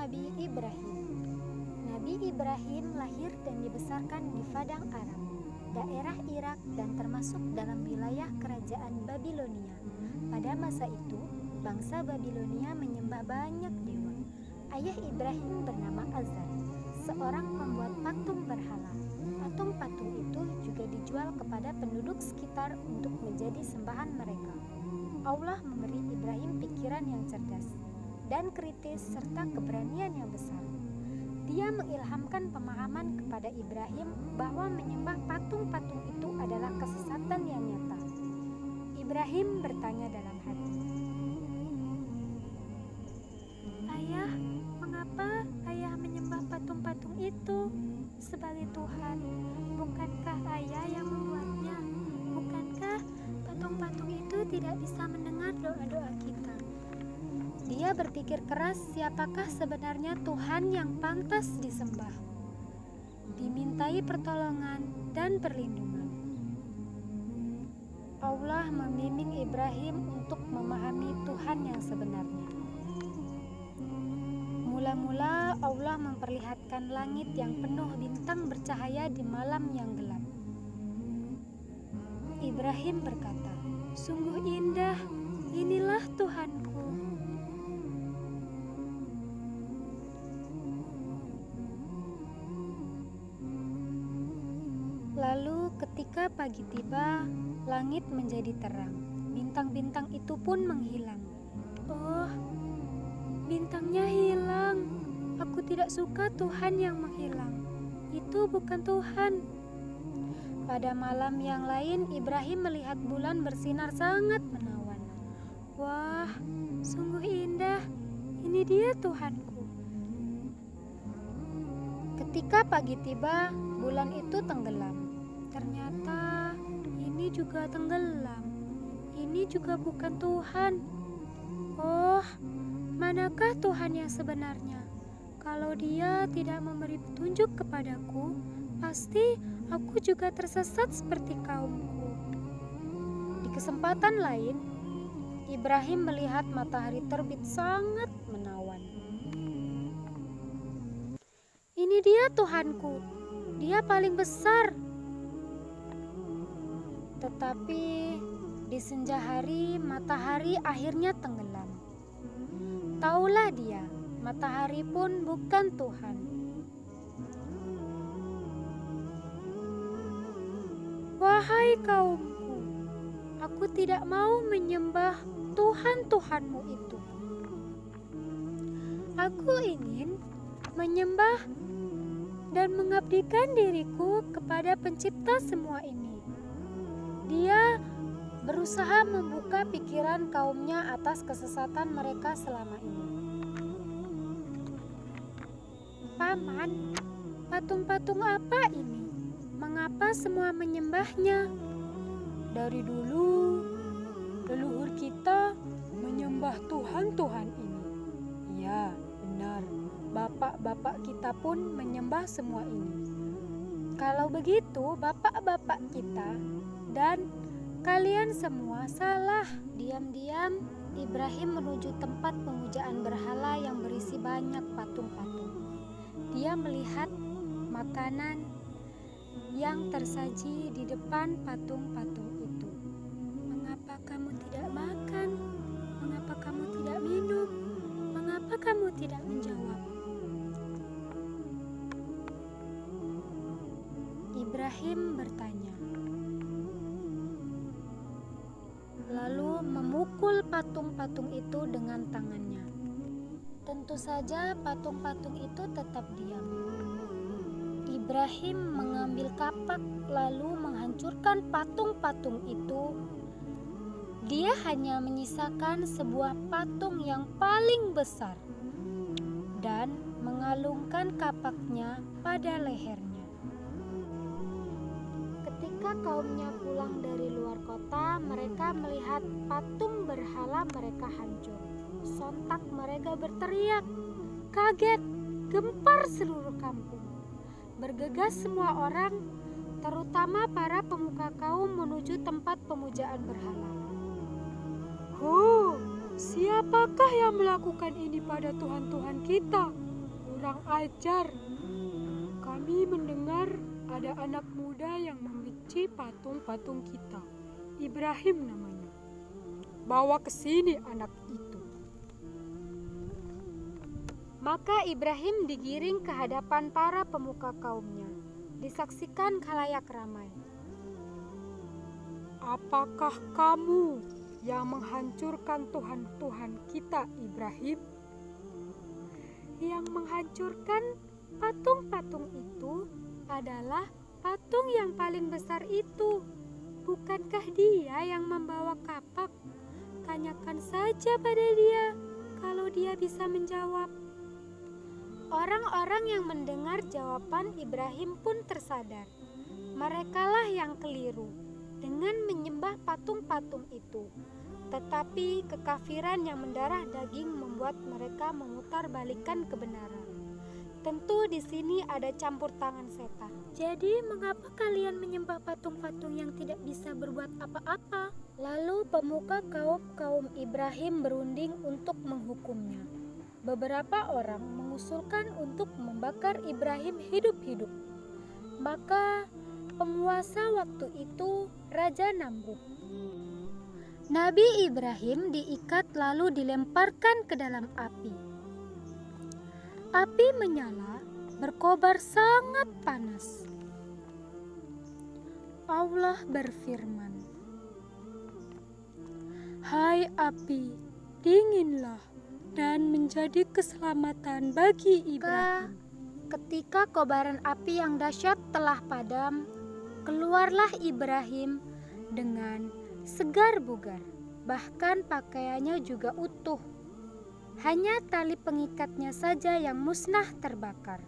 Nabi Ibrahim. Nabi Ibrahim lahir dan dibesarkan di Padang Aram, daerah Irak, dan termasuk dalam wilayah kerajaan Babilonia. Pada masa itu, bangsa Babilonia menyembah banyak dewa. Ayah Ibrahim bernama Azar, seorang pembuat patung berhala. Patung-patung itu juga dijual kepada penduduk sekitar untuk menjadi sembahan mereka. Allah memberi Ibrahim pikiran yang cerdas dan kritis serta keberanian yang besar. Dia mengilhamkan pemahaman kepada Ibrahim bahwa menyembah patung-patung itu adalah kesesatan yang nyata. Ibrahim bertanya dalam hati, "Ayah, mengapa ayah menyembah patung-patung itu sebagai Tuhan? Bukankah ayah yang membuatnya? Bukankah patung-patung itu tidak bisa mendengar doa-doa kita?" Dia berpikir keras siapakah sebenarnya Tuhan yang pantas disembah, dimintai pertolongan dan perlindungan. Allah membimbing Ibrahim untuk memahami Tuhan yang sebenarnya. Mula-mula Allah memperlihatkan langit yang penuh bintang bercahaya di malam yang gelap. Ibrahim berkata, "Sungguh indah, inilah Tuhanku." Lalu ketika pagi tiba, langit menjadi terang. Bintang-bintang itu pun menghilang. "Oh, bintangnya hilang. Aku tidak suka Tuhan yang menghilang. Itu bukan Tuhan." Pada malam yang lain, Ibrahim melihat bulan bersinar sangat menawan. "Wah, sungguh indah. Ini dia Tuhanku." Ketika pagi tiba, bulan itu tenggelam. Ternyata ini juga tenggelam. Ini juga bukan Tuhan. Oh, manakah Tuhan yang sebenarnya? Kalau Dia tidak memberi petunjuk kepadaku, pasti aku juga tersesat seperti kaumku. Di kesempatan lain, Ibrahim melihat matahari terbit sangat menawan. "Ini dia Tuhanku. Dia paling besar." Tetapi di senja hari, matahari akhirnya tenggelam. Taulah dia, matahari pun bukan Tuhan. "Wahai kaumku, aku tidak mau menyembah Tuhan-Tuhanmu itu. Aku ingin menyembah dan mengabdikan diriku kepada Pencipta semua ini." Dia berusaha membuka pikiran kaumnya atas kesesatan mereka selama ini. "Paman, patung-patung apa ini? Mengapa semua menyembahnya? Dari dulu, leluhur kita menyembah Tuhan-Tuhan ini. Ya, benar, bapak-bapak kita pun menyembah semua ini. Kalau begitu, bapak-bapak kita dan kalian semua salah." Diam-diam, Ibrahim menuju tempat pemujaan berhala yang berisi banyak patung-patung. Dia melihat makanan yang tersaji di depan patung-patung itu. "Mengapa kamu tidak makan? Mengapa kamu tidak minum? Mengapa kamu tidak menjawab?" Ibrahim bertanya, lalu memukul patung-patung itu dengan tangannya. Tentu saja patung-patung itu tetap diam. Ibrahim mengambil kapak lalu menghancurkan patung-patung itu. Dia hanya menyisakan sebuah patung yang paling besar dan mengalungkan kapaknya pada lehernya. Ketika kaumnya pulang dari luar kota, mereka melihat patung berhala mereka hancur. Sontak mereka berteriak, kaget, gempar seluruh kampung. Bergegas semua orang, terutama para pemuka kaum menuju tempat pemujaan berhala. "Oh, siapakah yang melakukan ini pada Tuhan-Tuhan kita?" kurang ajar. Kami mendengar ada anak muda yang membenci patung-patung kita. Ibrahim namanya. Bawa ke sini anak itu. Maka Ibrahim digiring ke hadapan para pemuka kaumnya, disaksikan khalayak ramai. Apakah kamu yang menghancurkan Tuhan-Tuhan kita, Ibrahim? Yang menghancurkan patung-patung itu adalah patung yang paling besar itu. Bukankah dia yang membawa kapak? Tanyakan saja pada dia, kalau dia bisa menjawab. Orang-orang yang mendengar jawaban Ibrahim pun tersadar. Merekalah yang keliru dengan menyembah patung-patung itu. Tetapi kekafiran yang mendarah daging membuat mereka memutarbalikkan kebenaran. Tentu di sini ada campur tangan setan. Jadi mengapa kalian menyembah patung-patung yang tidak bisa berbuat apa-apa? Lalu pemuka kaum Ibrahim berunding untuk menghukumnya. Beberapa orang mengusulkan untuk membakar Ibrahim hidup-hidup. Maka penguasa waktu itu Raja Namrud. Nabi Ibrahim diikat lalu dilemparkan ke dalam api. Api menyala, berkobar sangat panas. Allah berfirman, "Hai api, dinginlah dan menjadi keselamatan bagi Ibrahim." Ketika kobaran api yang dahsyat telah padam, keluarlah Ibrahim dengan segar bugar, bahkan pakaiannya juga utuh. Hanya tali pengikatnya saja yang musnah terbakar.